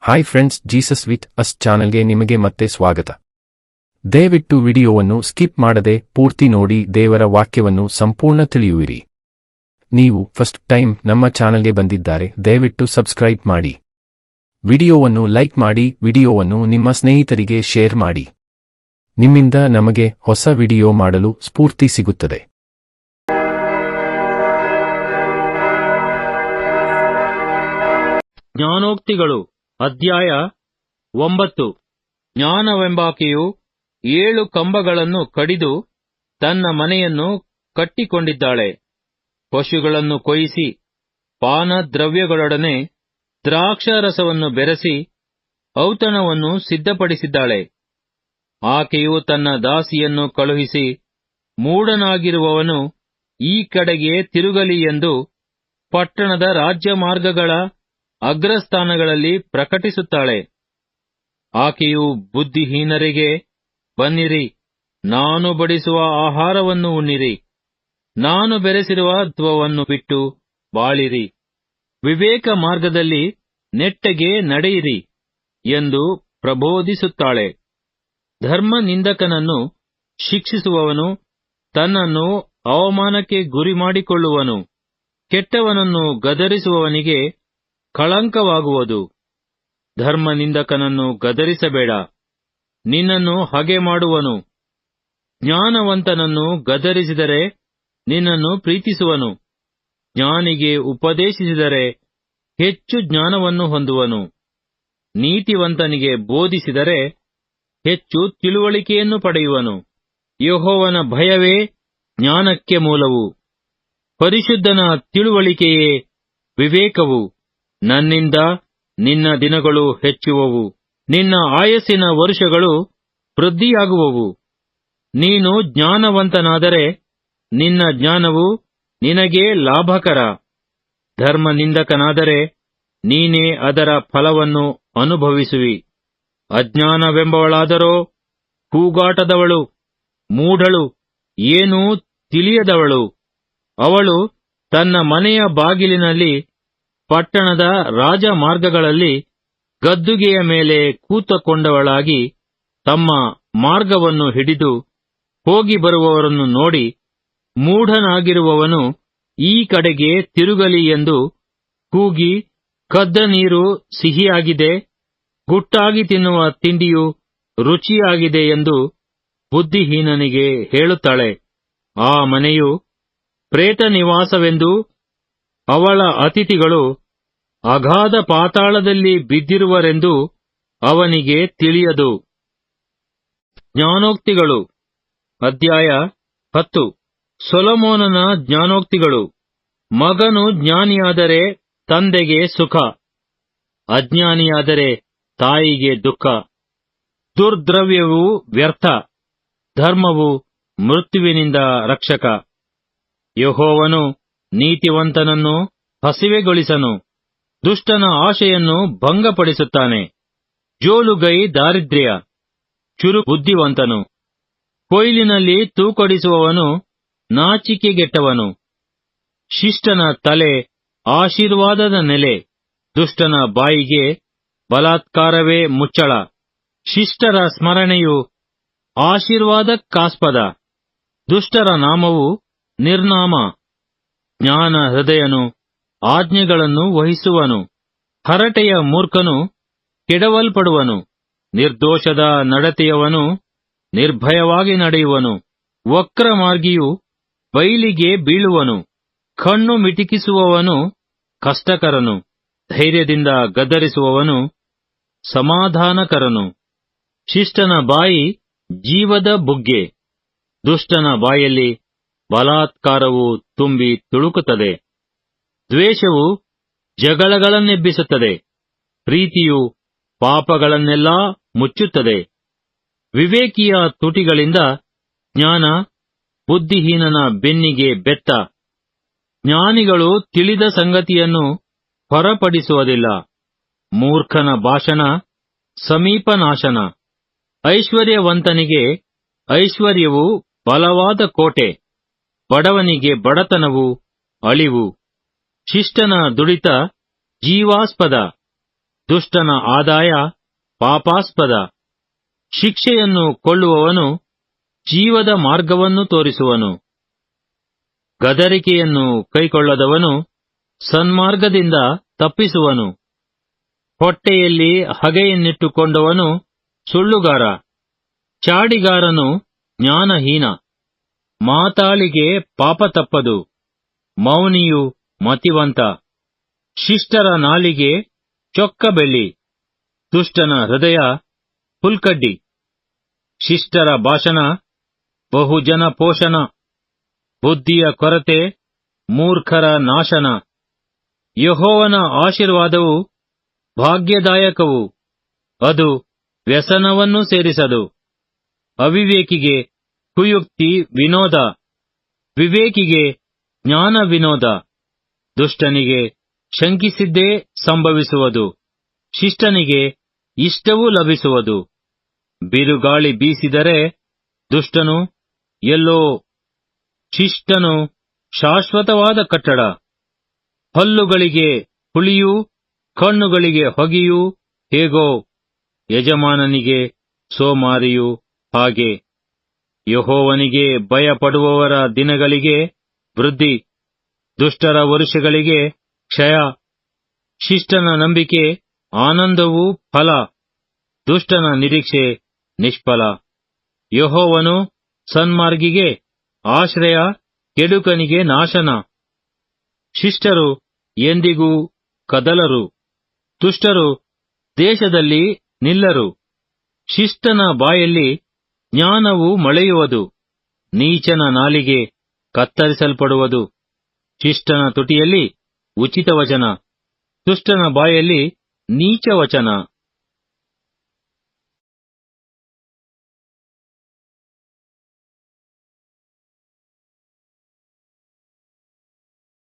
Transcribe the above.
Hi friends, Jesus with us ಚಾನೆಲ್ಗೆ ನಿಮಗೆ ಮತ್ತೆ ಸ್ವಾಗತ. ದಯವಿಟ್ಟು ವಿಡಿಯೋವನ್ನು ಸ್ಕಿಪ್ ಮಾಡದೆ ಪೂರ್ತಿ ನೋಡಿ ದೇವರ ವಾಕ್ಯವನ್ನು ಸಂಪೂರ್ಣ ತಿಳಿಯುವಿರಿ. ನೀವು ಫಸ್ಟ್ ಟೈಮ್ ನಮ್ಮ ಚಾನೆಲ್ಗೆ ಬಂದಿದ್ದಾರೆ, ದಯವಿಟ್ಟು ಸಬ್ಸ್ಕ್ರೈಬ್ ಮಾಡಿ. ವಿಡಿಯೋವನ್ನು ಲೈಕ್ ಮಾಡಿ, ವಿಡಿಯೋವನ್ನು ನಿಮ್ಮ ಸ್ನೇಹಿತರಿಗೆ ಶೇರ್ ಮಾಡಿ. ನಿಮ್ಮಿಂದ ನಮಗೆ ಹೊಸ ವಿಡಿಯೋ ಮಾಡಲು ಸ್ಫೂರ್ತಿ ಸಿಗುತ್ತದೆ. ಜ್ಞಾನೋಕ್ತಿಗಳು ಅಧ್ಯಾಯ 9. ಜ್ಞಾನವೆಂಬಾಕೆಯು 7 ಕಂಬಗಳನ್ನು ಕಡಿದು ತನ್ನ ಮನೆಯನ್ನು ಕಟ್ಟಿಕೊಂಡಿದ್ದಾಳೆ. ಪಶುಗಳನ್ನು ಕೊಯಿಸಿ ಪಾನದ್ರವ್ಯಗಳೊಡನೆ ದ್ರಾಕ್ಷಾರಸವನ್ನು ಬೆರೆಸಿ ಔತಣವನ್ನು ಸಿದ್ಧಪಡಿಸಿದ್ದಾಳೆ. ಆಕೆಯು ತನ್ನ ದಾಸಿಯನ್ನು ಕಳುಹಿಸಿ, ಮೂಢನಾಗಿರುವವನು ಈ ಕಡೆಗೆ ತಿರುಗಲಿ ಎಂದು ಪಟ್ಟಣದ ರಾಜ್ಯಮಾರ್ಗಗಳ ಅಗ್ರಸ್ಥಾನಗಳಲ್ಲಿ ಪ್ರಕಟಿಸುತ್ತಾಳೆ. ಆಕೆಯು ಬುದ್ಧಿಹೀನರಿಗೆ, ಬನ್ನಿರಿ, ನಾನು ಬಡಿಸುವ ಆಹಾರವನ್ನು ಉಣ್ಣಿರಿ, ನಾನು ಬೆರೆಸಿರುವ ತ್ವವನ್ನು ಬಿಟ್ಟು ಬಾಳಿರಿ, ವಿವೇಕ ಮಾರ್ಗದಲ್ಲಿ ನೆಟ್ಟಗೆ ನಡೆಯಿರಿ ಎಂದು ಪ್ರಬೋಧಿಸುತ್ತಾಳೆ. ಧರ್ಮ ನಿಂದಕನನ್ನು ಶಿಕ್ಷಿಸುವವನು ತನ್ನನ್ನು ಅವಮಾನಕ್ಕೆ ಗುರಿಮಾಡಿಕೊಳ್ಳುವನು. ಕೆಟ್ಟವನನ್ನು ಗದರಿಸುವವನಿಗೆ ಕಳಂಕವಾಗುವುದು. ಧರ್ಮ ನಿಂದಕನನ್ನು ಗದರಿಸಬೇಡ, ನಿನ್ನನ್ನು ಹಗೆ ಮಾಡುವನು. ಜ್ಞಾನವಂತನನ್ನು ಗದರಿಸಿದರೆ ನಿನ್ನನ್ನು ಪ್ರೀತಿಸುವನು. ಜ್ಞಾನಿಗೆ ಉಪದೇಶಿಸಿದರೆ ಹೆಚ್ಚು ಜ್ಞಾನವನ್ನು ಹೊಂದುವನು. ನೀತಿವಂತನಿಗೆ ಬೋಧಿಸಿದರೆ ಹೆಚ್ಚು ತಿಳುವಳಿಕೆಯನ್ನು ಪಡೆಯುವನು. ಯೆಹೋವನ ಭಯವೇ ಜ್ಞಾನಕ್ಕೆ ಮೂಲವು, ಪರಿಶುದ್ಧನ ತಿಳುವಳಿಕೆಯೇ ವಿವೇಕವು. ನನ್ನಿಂದ ನಿನ್ನ ದಿನಗಳು ಹೆಚ್ಚುವವು, ನಿನ್ನ ಆಯಸ್ಸಿನ ವರುಷಗಳು ವೃದ್ಧಿಯಾಗುವವು. ನೀನು ಜ್ಞಾನವಂತನಾದರೆ ನಿನ್ನ ಜ್ಞಾನವು ನಿನಗೆ ಲಾಭಕರ. ಧರ್ಮ ನಿಂದಕನಾದರೆ ನೀನೇ ಅದರ ಫಲವನ್ನು ಅನುಭವಿಸುವಿ. ಅಜ್ಞಾನವೆಂಬವಳಾದರೋ ಕೂಗಾಟದವಳು, ಮೂಢಳು, ಏನೂ ತಿಳಿಯದವಳು. ಅವಳು ತನ್ನ ಮನೆಯ ಬಾಗಿಲಿನಲ್ಲಿ, ಪಟ್ಟಣದ ರಾಜಮಾರ್ಗಗಳಲ್ಲಿ ಗದ್ದುಗೆಯ ಮೇಲೆ ಕೂತುಕೊಂಡವಳಾಗಿ ತಮ್ಮ ಮಾರ್ಗವನ್ನು ಹಿಡಿದು ಹೋಗಿ ಬರುವವರನ್ನು ನೋಡಿ, ಮೂಢನಾಗಿರುವವನು ಈ ಕಡೆಗೆ ತಿರುಗಲಿ ಎಂದು ಕೂಗಿ, ಕದ್ದ ನೀರು ಸಿಹಿಯಾಗಿದೆ, ಗುಟ್ಟಾಗಿ ತಿನ್ನುವ ತಿಂಡಿಯು ರುಚಿಯಾಗಿದೆ ಎಂದು ಬುದ್ಧಿಹೀನನಿಗೆ ಹೇಳುತ್ತಾಳೆ. ಆ ಮನೆಯು ಪ್ರೇತ ನಿವಾಸವೆಂದೂ ಅವಳ ಅತಿಥಿಗಳು ಅಗಾಧ ಪಾತಾಳದಲ್ಲಿ ಬಿದ್ದಿರುವರೆಂದೂ ಅವನಿಗೆ ತಿಳಿಯದು. ಜ್ಞಾನೋಕ್ತಿಗಳು ಅಧ್ಯಾಯ 10. ಸೊಲೊಮೋನನ ಜ್ಞಾನೋಕ್ತಿಗಳು. ಮಗನು ಜ್ಞಾನಿಯಾದರೆ ತಂದೆಗೆ ಸುಖ, ಅಜ್ಞಾನಿಯಾದರೆ ತಾಯಿಗೆ ದುಃಖ. ದುರ್ದ್ರವ್ಯವು ವ್ಯರ್ಥ, ಧರ್ಮವು ಮೃತ್ಯುವಿನಿಂದ ರಕ್ಷಕ. ಯೆಹೋವನು ನೀತಿವಂತನನ್ನು ಹಸಿವೆಗೊಳಿಸನು, ದುಷ್ಟನ ಆಶೆಯನ್ನು ಭಂಗಪಡಿಸುತ್ತಾನೆ. ಜೋಲುಗೈ ದಾರಿದ್ರ್ಯ, ಚುರು ಬುದ್ಧಿವಂತನು. ಕೊಯ್ಲಿನಲ್ಲಿ ತೂಕಡಿಸುವವನು ನಾಚಿಕೆಗೆಟ್ಟವನು. ಶಿಷ್ಟನ ತಲೆ ಆಶೀರ್ವಾದದ ನೆಲೆ, ದುಷ್ಟನ ಬಾಯಿಗೆ ಬಲಾತ್ಕಾರವೇ ಮುಚ್ಚಳ. ಶಿಷ್ಟರ ಸ್ಮರಣೆಯು ಆಶೀರ್ವಾದಕ್ಕಾಸ್ಪದ, ದುಷ್ಟರ ನಾಮವು ನಿರ್ನಾಮ. ಜ್ಞಾನ ಹೃದಯನು ಆಜ್ಞೆಗಳನ್ನು ವಹಿಸುವನು, ಹರಟೆಯ ಮೂರ್ಖನು ಕೆಡವಲ್ಪಡುವನು. ನಿರ್ದೋಷದ ನಡತೆಯವನು ನಿರ್ಭಯವಾಗಿ ನಡೆಯುವನು, ವಕ್ರಮಾರ್ಗಿಯು ಬೈಲಿಗೆ ಬೀಳುವನು. ಕಣ್ಣು ಮಿಟಿಕಿಸುವವನು ಕಷ್ಟಕರನು, ಧೈರ್ಯದಿಂದ ಗದರಿಸುವವನು ಸಮಾಧಾನಕರನು. ಶಿಷ್ಟನ ಬಾಯಿ ಜೀವದ ಬುಗ್ಗೆ, ದುಷ್ಟನ ಬಾಯಲ್ಲಿ ಬಲಾತ್ಕಾರವು ತುಂಬಿ ತುಳುಕುತ್ತದೆ. ದ್ವೇಷವು ಜಗಳಗಳನ್ನೆಬ್ಬಿಸುತ್ತದೆ, ಪ್ರೀತಿಯು ಪಾಪಗಳನ್ನೆಲ್ಲಾ ಮುಚ್ಚುತ್ತದೆ. ವಿವೇಕಿಯ ತುಟಿಗಳಿಂದ ಜ್ಞಾನ, ಬುದ್ಧಿಹೀನನ ಬೆನ್ನಿಗೆ ಬೆತ್ತ. ಜ್ಞಾನಿಗಳು ತಿಳಿದ ಸಂಗತಿಯನ್ನು ಹೊರಪಡಿಸುವುದಿಲ್ಲ, ಮೂರ್ಖನ ಭಾಷಣ ಸಮೀಪನಾಶನ. ಐಶ್ವರ್ಯವಂತನಿಗೆ ಐಶ್ವರ್ಯವು ಬಲವಾದ ಕೋಟೆ, ಬಡವನಿಗೆ ಬಡತನವು ಅಳಿವು. ಶಿಷ್ಟನ ದುಡಿತ ಜೀವಾಸ್ಪದ, ದುಷ್ಟನ ಆದಾಯ ಪಾಪಾಸ್ಪದ. ಶಿಕ್ಷೆಯನ್ನು ಕೊಳ್ಳುವವನು ಜೀವದ ಮಾರ್ಗವನ್ನು ತೋರಿಸುವನು. ಗದರಿಕೆಯನ್ನು ಕೈಕೊಳ್ಳದವನು ಸನ್ಮಾರ್ಗದಿಂದ ತಪ್ಪಿಸುವನು. ಹೊಟ್ಟೆಯಲ್ಲಿ ಹಗೆಯನ್ನಿಟ್ಟುಕೊಂಡವನು ಸುಳ್ಳುಗಾರ. ಚಾಡಿಗಾರನು ಜ್ಞಾನಹೀನ. ಮಾತಾಳಿಗೆ ಪಾಪ ತಪ್ಪದು. ಮೌನಿಯು ಮತಿವಂತ. ಶಿಷ್ಟರ ನಾಲಿಗೆ ಚೊಕ್ಕ ಬೆಳ್ಳಿ. ದುಷ್ಟನ ಹೃದಯ ಹುಲ್ಕಡ್ಡಿ. ಶಿಷ್ಟರ ಭಾಷಣ ಬಹುಜನ ಪೋಷಣ. ಬುದ್ಧಿಯ ಕೊರತೆ ಮೂರ್ಖರ ನಾಶನ. ಯೆಹೋವನ ಆಶೀರ್ವಾದವು ಭಾಗ್ಯದಾಯಕವು, ಅದು ವ್ಯಸನವನ್ನು ಸೇರಿಸದು. ಅವಿವೇಕಿಗೆ ಕುಯುಕ್ತಿ ವಿನೋದ, ವಿವೇಕಿಗೆ ಜ್ಞಾನ ವಿನೋದ. ದುಷ್ಟನಿಗೆ ಶಂಕಿಸಿದ್ದೇ ಸಂಭವಿಸುವುದು, ಶಿಷ್ಟನಿಗೆ ಇಷ್ಟವೂ ಲಭಿಸುವುದು. ಬಿರುಗಾಳಿ ಬೀಸಿದರೆ ದುಷ್ಟನು ಎಲ್ಲೋ, ಶಿಷ್ಟನು ಶಾಶ್ವತವಾದ ಕಟ್ಟಡ. ಹಲ್ಲುಗಳಿಗೆ ಹುಳಿಯೂ ಕಣ್ಣುಗಳಿಗೆ ಹೊಗೆಯೂ ಹೇಗೋ, ಯಜಮಾನನಿಗೆ ಸೋಮಾರಿಯೂ ಹಾಗೆ. ಯೆಹೋವನಿಗೆ ಭಯಪಡುವವರ ದಿನಗಳಿಗೆ ವೃದ್ಧಿ, ದುಷ್ಟರ ವರುಷಗಳಿಗೆ ಕ್ಷಯ. ಶಿಷ್ಟನ ನಂಬಿಕೆ ಆನಂದವೂ ಫಲ, ದುಷ್ಟನ ನಿರೀಕ್ಷೆ ನಿಷ್ಫಲ. ಯೆಹೋವನು ಸನ್ಮಾರ್ಗಿಗೆ ಆಶ್ರಯ, ಕೆಡುಕನಿಗೆ ನಾಶನ. ಶಿಷ್ಟರು ಎಂದಿಗೂ ಕದಲರು, ದುಷ್ಟರು ದೇಶದಲ್ಲಿ ನಿಲ್ಲರು. ಶಿಷ್ಟನ ಬಾಯಲ್ಲಿ ಜ್ಞಾನವು ಮೊಳೆಯುವುದು, ನೀಚನ ನಾಲಿಗೆ ಕತ್ತರಿಸಲ್ಪಡುವುದು. ಶಿಷ್ಟನ ತುಟಿಯಲ್ಲಿ ಉಚಿತ ವಚನ, ದುಷ್ಟನ ಬಾಯಲ್ಲಿ ನೀಚ ವಚನ.